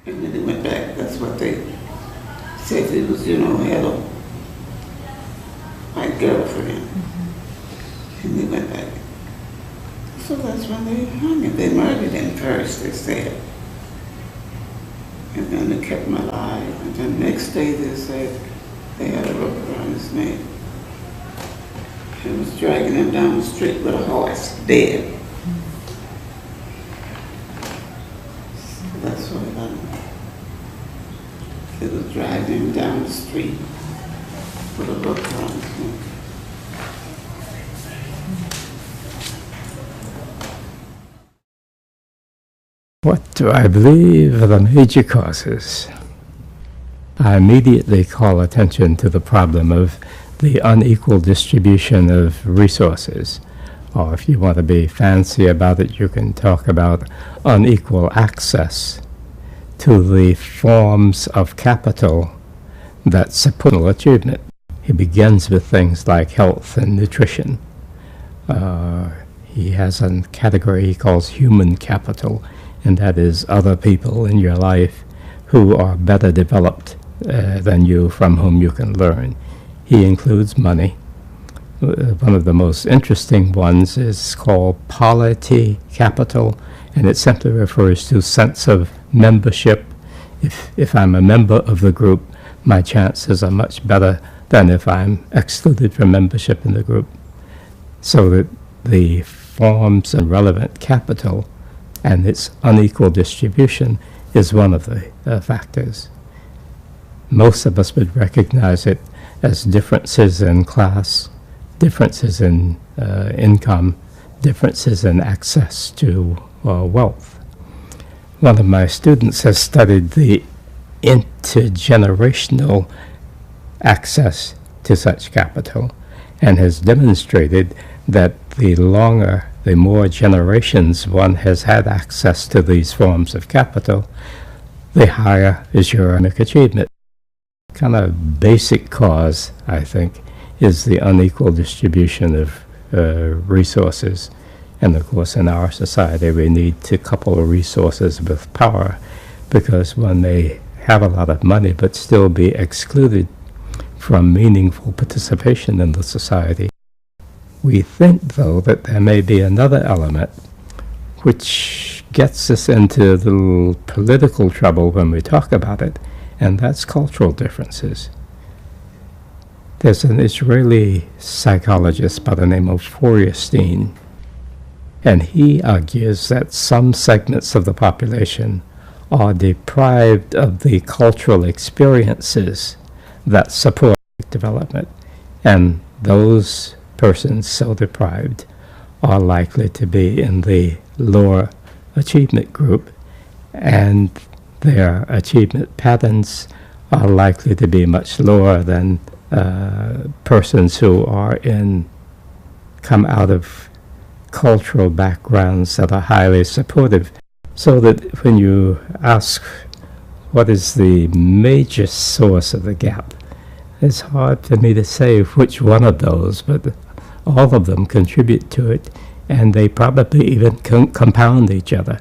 And then he went back. That's what they said. He was, had a white girlfriend. And he went back. So that's when they hung him. They murdered him first, they said. And then they kept him alive. And then the next day they said they had a rope around his neck. And was dragging him down the street with a horse, dead. So that's what happened. It was dragging him down the street with a rope around his neck. What do I believe are the major causes? I immediately call attention to the problem of the unequal distribution of resources. Or if you want to be fancy about it, you can talk about unequal access to the forms of capital that support achievement. He begins with things like health and nutrition. He has a category he calls human capital, and that is other people in your life who are better developed than you, from whom you can learn. He includes money. One of the most interesting ones is called polity capital, and it simply refers to sense of membership. If I'm a member of the group, my chances are much better than if I'm excluded from membership in the group. So that the forms and relevant capital and its unequal distribution is one of the factors. Most of us would recognize it as differences in class, differences in income, differences in access to wealth. One of my students has studied the intergenerational access to such capital and has demonstrated that the more generations one has had access to these forms of capital, the higher is your academic achievement. Kind of basic cause, I think, is the unequal distribution of resources. And of course, in our society, we need to couple resources with power, because one may have a lot of money but still be excluded from meaningful participation in the society. We think, though, that there may be another element which gets us into a little political trouble when we talk about it, and that's cultural differences. There's an Israeli psychologist by the name of Feuerstein, and he argues that some segments of the population are deprived of the cultural experiences that support development, and those persons so deprived are likely to be in the lower achievement group, and their achievement patterns are likely to be much lower than persons who come out of cultural backgrounds that are highly supportive. So that when you ask what is the major source of the gap, it's hard for me to say which one of those, but all of them contribute to it, and they probably even compound each other.